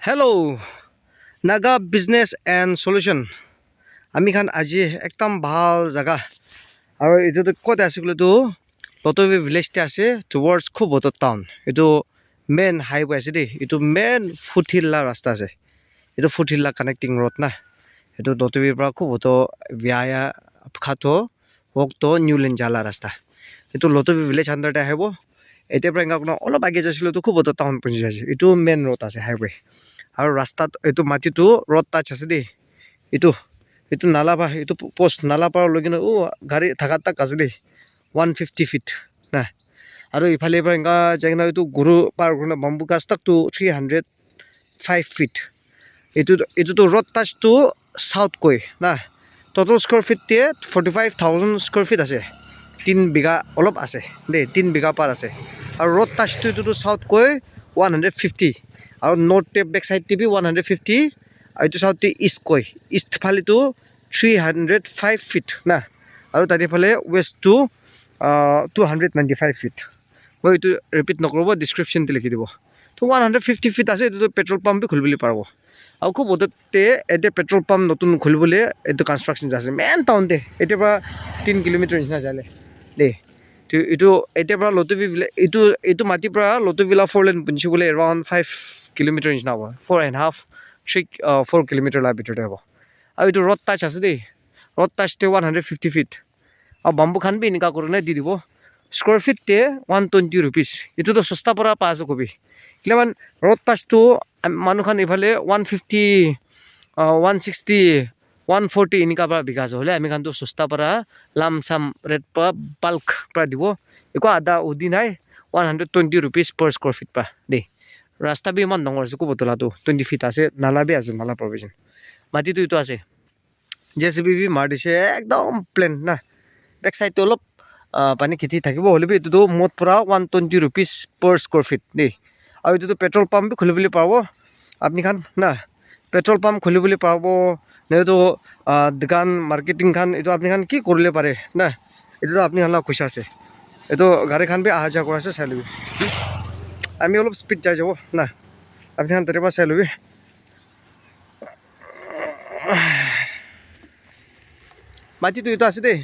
hello' Naga business and solution আমি খান আজি একদম ভাল জাগা আৰু এইটো ক'ত আছে বোলেতো লতবি ভিলেজতে আছে টুৱাৰ্ডছ খুবত টাউন এইটো মেইন হাইৱে আছে দেই এইটো মেইন ফুটহিল্লা ৰাস্তা আছে এইটো ফুটহিল্লা কানেক্টিং ৰোড না এইটো লতবিৰ পৰা খুবত বিয়া খাটো ৱকটো নিউলেণ্ড জালা ৰাস্তা এইটো লতবি ভিলেজ আণ্ডাৰতে আহিব এতিয়াৰ পৰা এনেকুৱা অলপ আগে যাইছিলোতো খুবত টাউন পঞ্চায়ত আছে এইটো মেইন ৰোড আছে হাইৱে আৰু ৰাস্তাত এইটো মাটিটো ৰড টাচ আছে দেই এইটো নালাপা এইটো পোষ্ট নালাপাৰ লৈ কিনে গাড়ী থাকাত তাক আছে দেই 150 ফিট না আৰু ইফালে পৰা এনেকুৱা যাই কিনে এইটো গৰু পাৰ কৰি বাম্বু গাছ তাকতো 305 ফিট এইটোতো ৰড টাচটো চাউথকৈ না ট'টেল স্কোৱাৰ ফিটতে 45,000 স্কোৱাৰ ফিট আছে 3 বিঘা অলপ আছে দেই 3 বিঘা পাৰ আছে আৰু ৰড টাচটো এইটোতো চাউথকৈ 150 আৰু নৰ্থ বেক চাইডতে বি 150 আৰু এইটো চাউথতে ইষ্টকৈ ইষ্ট ফালেতো 305 ফিট না আৰু তাতে ফালে ৱেষ্টটো 295 ফিট মই এইটো ৰিপিট নকৰিব ডিছক্ৰিপশ্যনতে লিখি দিব তো 150 ফিট আছে এইটোতো পেট্ৰল পাম্পে খুলিবলৈ পাৰিব আৰু খুব অততে এতিয়া পেট্ৰল পাম্প নতুন খুলিবলৈ এইটো কনষ্ট্ৰাকশ্যন আছে মেইন টাউনতে এতিয়াৰ পৰা 3 কিলোমিটাৰ নিচিনা যালে দেই এইটো এতিয়াৰ পৰা লতবি এইটো মাটিৰ পৰা লতবিলা 4 লেন বনিবলৈ এৰাউণ্ড 5 কিলোমিটাৰ নিচিনা হ'ব 4.5-4 কিলোমিটাৰ লাভ ভিতৰতে হ'ব আৰু এইটো ৰড টাচ আছে দেই ৰড টাচতে 150 ফিট আৰু বাম্বু খান বি এনেকুৱা কৰি দি দিব স্কোৱাৰ ফিটতে 120 ৰুপিজ এইটোতো সস্তা পৰা পাই আছোঁ কবি কিমান ৰড টাচটো মানুহখান এইফালে 150 160 140 এনেকুৱা পৰা বিঘা আছে হ'লে আমি খানটো সস্তা পৰা লাম চাম ৰেট পৰা বাল্ক পৰা দিব একো আদা উদি নাই 120 ৰুপিজ পাৰ স্কোৱাৰ ফিট পৰা দেই ৰাস্তা বি ইমান ডাঙৰ আছে কুবতলাটো 20 ফিট আছে নালা বি আছে নালা প্ৰভিজন মাটিটো এইটো আছে JCB বি মাৰ দিছে একদম প্লেন না বেক চাইডটো অলপ পানী খেতি থাকিব হ'লে বি এইটোতো মুঠ পৰা 120 ৰুপিজ পাৰ স্কোৱাৰ ফিট দেই আৰু এইটোতো পেট্ৰল পাম্প বি খুলিবলৈ পাৰিব আপুনি খান না পেট্ৰল পাম্প খুলিবলৈ পাৰিব নাইতো দোকান মাৰ্কেটিং খান এইটো আপুনি খান কি কৰিলে পাৰে না এইটোতো আপুনি খান খুচা আছে এইটো গাড়ী খান বি অহা যোৱা কৰা আছে চাই ল'বি আমি অলপ স্পীড যাই যাব না আপুনি খান তাৰে পৰা চাই ল'বি মাটিটো এইটো আছে দেই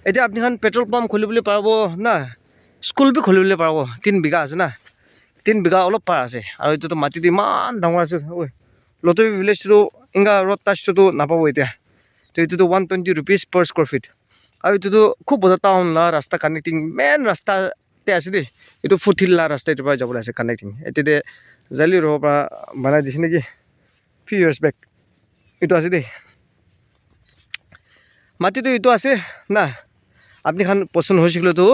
এতিয়া আপুনি খান পেট্ৰল পাম্প খুলিবলৈ পাৰিব না স্কুল বি খুলিবলৈ পাৰিব 3 বিঘা আছে না 3 বিঘা অলপ পাৰ আছে আৰু এইটোতো মাটিটো ইমান ডাঙৰ আছে ঐ লতবি ভিলেজটো এনেকুৱা ৰড টাচটোতো নাপাব এতিয়া তো এইটোতো 120 ৰুপিজ পাৰ স্কোৱাৰ ফিট আৰু এইটোতো খুব বড় টাউন না ৰাস্তা কানেক্টিং মেইন ৰাস্তাতে আছে দেই এইটো ফুটহিল্লা ৰাস্তা এইটোৰ পৰা যাবলৈ আছে কানেক্টিং এতিয়া জালি ৰ'ব পৰা বনাই দিছে নেকি ফিউ ইয়াৰ্ছ বেক এইটো আছে দেই মাটিটো এইটো আছে না আপুনি খান পচন্দ হৈছিলেতো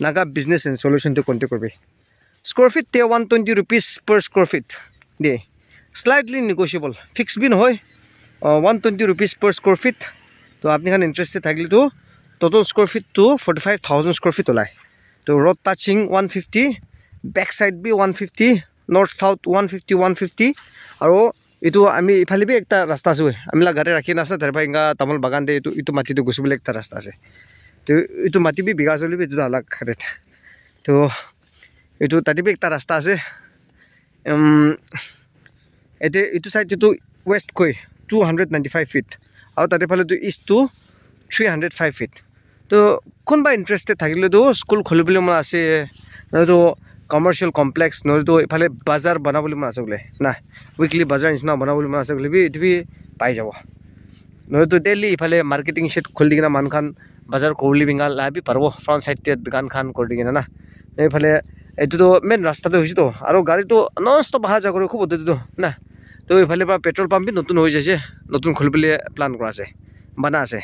নাগা বিজনেছ এণ্ড সলিউশ্যনটো কণ্টেক্ট কৰিবি square feet 120 rupees per square feet দেই স্লাইটলি নেগোচিয়েবল ফিক্স বি নহয় 120 ৰুপিজ পাৰ স্কোৱাৰ ফিট তো আপুনি খান ইণ্টাৰেষ্টেড থাকিলেতো ট'টেল স্কোৱাৰ ফিটটো 45,000 স্কোৱাৰ ফিট ওলায় তো ৰড টাচিং 150 বেক চাইড বি 150 নৰ্থ চাউথ 150 আৰু এইটো আমি ইফালে বি একটা ৰাস্তা আছে আমি গাড়ী ৰাখি নাছে তাৰ পৰা এনেকুৱা তামোল বাগান দিয়ে এইটো মাটিটো গুচিবলৈ একটা ৰাস্তা আছে তো এইটো মাটি বি বিঘা চলিবি এইটো আলাগ ৰেট তো এইটো তাতে বি একটা ৰাস্তা আছে এতিয়া এইটো চাইডটো ৱেষ্টকৈ 295 ফিট আৰু তাতে ফালেতো ইষ্টটো 305 ফিট তো কোনোবা ইণ্টাৰেষ্টেড থাকিলেতো স্কুল খুলিবলৈ মন আছে নহয়তো কমাৰ্চিয়েল কমপ্লেক্স নহয়তো ইফালে বাজাৰ বনাবলৈ মন আছে বোলে না উইকলি বাজাৰ নিচিনা বনাবলৈ মন আছে বোলে এইটো বি পাই যাব নহয়তো ডেইলি ইফালে মাৰ্কেটিং ছেট খুলি দি কিনে মানুহখান বাজাৰ কৰিলি বিঙা লাভি পাৰিব ফ্ৰণ্ট চাইডতে দোকান খান কৰি দি কিনে না এইফালে এইটোতো মেইন ৰাস্তাটো হৈছেতো আৰু গাড়ীটো নন ষ্টপ অহা যোৱা কৰি খুব অতিটো না তো ইফালে পৰা পেট্ৰল পাম্প বি নতুন হৈ যাইছে নতুন খুলিবলৈ প্লান কৰা আছে বনা আছে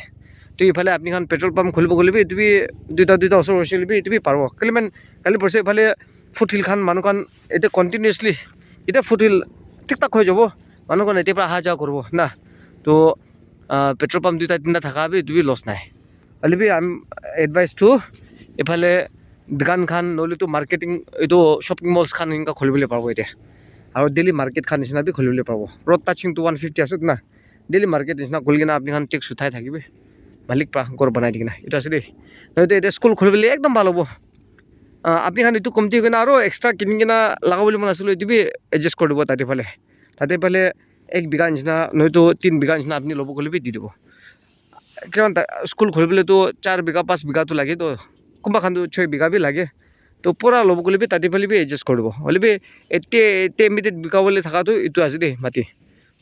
তো ইফালে আপুনি খান পেট্ৰল পাম্প খুলিব গ'লে এইটো বি দুটা ওচৰ হৈছিল বি এইটো বি পাৰিব কেলেমান কালি পৰছে ইফালে ফুটহিল খান মানুহখান এতিয়া কণ্টিনিউৱাছলি এতিয়া ফুটহিল ঠিক ঠাক হৈ যাব মানুহখন এতিয়াৰ পৰা অহা যোৱা কৰিব না তো পেট্ৰল পাম্প 2-3টা থকা বি এইটো বি লছ নাই খালি বি আই এডভাইচটো এইফালে দোকান খান নহ'লেতো মাৰ্কেটিং এইটো শ্বপিং মলছ খান এনেকুৱা খুলিবলৈ পাৰিব এতিয়া আৰু ডেইলি মাৰ্কেট খান নিচিনা বি খুলিবলৈ পাৰিব ৰড টাচিংটো 150 আছে না ডেইলি মাৰ্কেট নিচিনা খুলি কিনে আপুনি খান টেক্স উঠাই থাকিবি মালিক পৰা ঘৰ বনাই দি কিনে এইটো আছে দেই নহয়তো এতিয়া স্কুল খুলিবলৈ একদম ভাল হ'ব আপনি খান এইটো কমতি হৈ কিনে আৰু এক্সট্ৰা কিনি কিনে লগাবলৈ মন আছিলোঁ এইটো বি এডজাষ্ট কৰি দিব তাতে ফালে 1 বিঘা নিচিনা নহয়তো 3 বিঘা নিচিনা আপুনি ল'ব গ'লে বি দি দিব কিমান স্কুল খুলিবলৈতো 4 বিঘা 5 বিঘাটো লাগে তো কোনোবা খানটো 6 বিঘা বি লাগে তো পূৰা ল'ব গ'লে বি তাতে ফালে বি এডজাষ্ট কৰি দিব হ'লে বি এতিয়া ইমিডিয়েট বিকাবলৈ থকাটো এইটো আছে দেই মাটি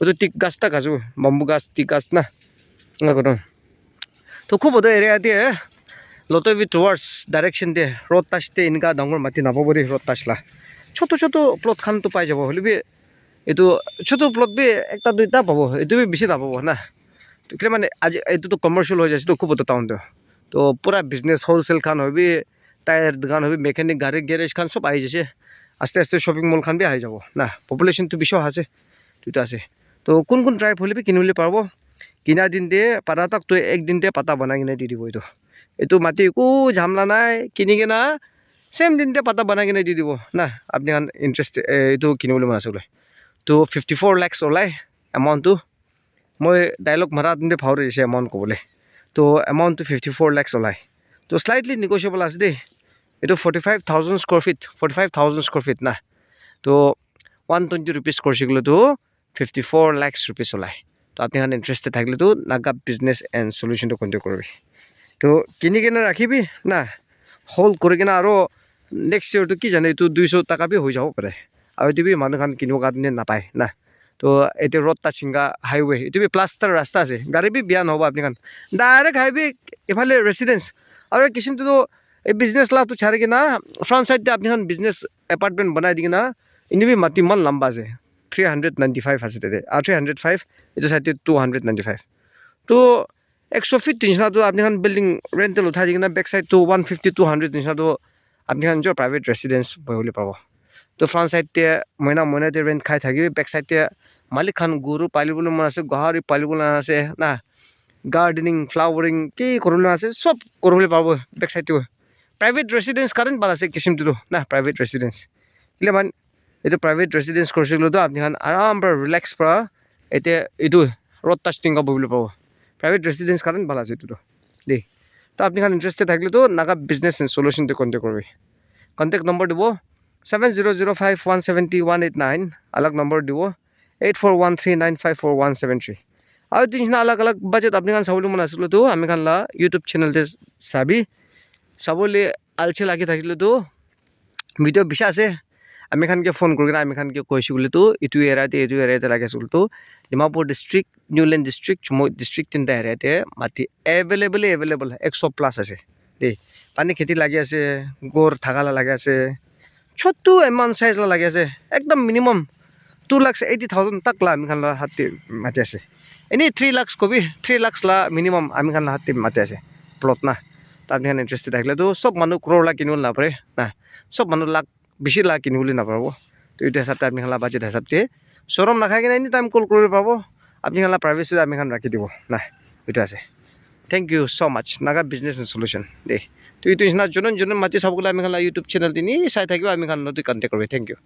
এইটো টিক গাছ তাক আছোঁ বাম্বু গাছ টিক গাছ না এনেকুৱা তো খুব বড় এৰিয়া দিয়ে লতে বি টুৱাৰ্ডছ ডাইৰেকশ্যন দিয়ে ৰ'দ টাচতে এনেকুৱা ডাঙৰ মাটি নাপাব দেই ৰ'দ টাচলা ছোট প্লট খানটো পাই যাব হ'লে বি এইটো ছোট প্লট বি একটা দুইটা পাব এইটো বি বেছি নাপাব না তো মানে আজি এইটোতো কমাৰ্চিয়েল হৈ যাইছে তো খুব টাউনটো তো পূৰা বিজনেছ হ'লচেল খান হয় বি টায়াৰ দোকান হয় বি মেকানিক গাড়ী গেৰেজ খান চব আহি যাইছে আস্তে আস্তে শ্বপিং মল খান বি আহি যাব না পপুলেশ্যনটো বেছি আছে দুটা আছে তো কোন ট্ৰাইব হ'লে বি কিনিবলৈ পাৰিব কিনা দিন দিয়ে পাতা তাক তো একদিনতে পাতা বনাই কিনে দি দিব এইটো মাটি একো ঝামলা নাই কিনি কিনা চেম দিনতে পাতা বনাই কিনে দি দিব না আপুনি খান ইণ্টাৰেষ্ট এইটো কিনিবলৈ মন আছে বোলে তো 54 lakhs ওলাই এমাউণ্টটো মই ডাইলগ মাৰা দিনতে ভাউৰি দিছে এমাউণ্ট ক'বলৈ তো এমাউণ্টটো 54 lakhs ওলাই তো স্লাইটলি নেগচিয়েবল আছে দেই এইটো 45,000 স্কোৱাৰ ফিট 45,000 স্কোৱাৰ ফিট না তো 120 rupees কৰিছে গ'লেতো 54 lakhs rupees ওলাই তো আপুনি খান ইণ্টাৰেষ্টেড থাকিলেতো নাগা বিজনেছ এণ্ড চলিউশ্যনটো কণ্টেক্ট কৰিবি তো কিনি কিনে ৰাখিবি না হোল্ড কৰি কিনে আৰু নেক্সট ইয়েৰটো কি জানে এইটো 200 টকা বি হৈ যাব পাৰে আৰু এইটো বি মানুহ খান কিনিব কাৰণে নাপায় না তো এতিয়া ৰ'দ টাচিংগা হাইৱে এইটো বি প্লাষ্টাৰ ৰাস্তা আছে গাড়ী বি বেয়া নহ'ব আপুনি খান ডাইৰেক্ট হাইৱে এইফালে ৰেচিডেঞ্চ আৰু এই কিচিমটোতো এই বিজনেছ লাটো চাৰি কিনা ফ্ৰণ্ট চাইডে আপুনি খান বিজনেছ এপাৰ্টমেণ্ট বনাই দি কিনা এনে বি মাটি ইমান লম্বা আছে 395 আছে তাতে আৰু 305 এইটো চাইডে 295 তো 100 ফিট নিচিনাটো আপুনি খান বিল্ডিং ৰেণ্টেল উঠাই দি কিনে বেক চাইডটো 150 200 নিচিনাটো আপুনি খান নিজৰ প্ৰাইভেট ৰেচিডেঞ্চ বহিবলৈ পাব তো ফ্ৰণ্ট চাইডতে মইনাতে ৰেণ্ট খাই থাকিবি বেক চাইডতে মালিক খান গৰু পালিবলৈ মন আছে গাহৰি পালিবলৈ আছে না গাৰ্ডেনিং ফ্লাৱাৰিং কি কৰিবলৈ আছে চব কৰিবলৈ পাব বেক চাইডটো প্ৰাইভেট ৰেচিডেঞ্চ কাৰণ ভাল আছে কিচিমটোতো না প্ৰাইভেট ৰেচিডেঞ্চ কিলে মান এইটো প্ৰাইভেট ৰেচিডেঞ্চ কৰিছিলোঁতো আপুনি খান আৰাম পৰা ৰিলেক্স পৰা এতিয়া এইটো ৰ'দ টাচিংগা বহিবলৈ পাব প্ৰাইভেট ৰেচিডেঞ্চ কাৰণ ভাল আছে এইটোতো দেই তো আপুনি খান ইণ্টাৰেষ্টেড থাকিলেতো নাগা বিজনেছ এণ্ড চলিউশ্যনটো কণ্টেক্ট কৰিবি কণ্টেক্ট নম্বৰ দিব 7005170189 अलग नंबर দিব 8413954173 আৰু তিনিটা अलग বাজেট আপুনি খান চাবলৈ মন আছিলেতো আমি খান লা ইউটিউব চেনেলতে চাবি চাবলৈ আলচি লাগি থাকিলেতো ভিডিঅ' বেছি আছে আমি খানকে ফোন কৰি কিনে আমি খানকে কৈছোঁ বোলেতো এইটো এৰিয়াতে লাগে আছিলতো ডিমাপুৰ ডিষ্ট্ৰিক্ট নিউলেণ্ড ডিষ্ট্ৰিক্ট চুমৈ ডিষ্ট্ৰিক্ট তিনিটা এৰিয়াতে মাটি এভেইলেবল 100+ আছে দেই পানী খেতি লাগি আছে গড় থাকালা লাগি আছে ছোট্টো এমাউণ্ট চাইজ লাগি আছে একদম মিনিমাম 2,80,000 তাক লা আমি খান লা হাতী মাটি আছে এনেই 3 lakhs কবি 3 lakhs লা মিনিমাম আমি খান লা হাতী মাটি আছে প্লট না তো আপুনি খান ইণ্টাৰেষ্টেড থাকিলেতো চব মানুহ ক্ৰ'ৰ লাখ কিনিবলৈ নাপাৰে না চব মানুহ লাখ বেছি লাখ কিনিবলৈ নাপাব তো এইটো হিচাপতে আপুনি খান বাজেট হিচাপতে চৰম নাখাই কিনে এনি টাইম কল কৰিব পাব আপুনি খান প্ৰাইভেচি আমি খান ৰাখি দিব না এইটো আছে thank you so' much Naga business and solution দেই তো এইটো নিচিনা যোনে মাটি চাব গ'লে আমি খান ইউটিউব চেনেল তিনি চাই থাকিব আমি খান নতুন কণ্টেক্ট কৰিবি থেংক ইউ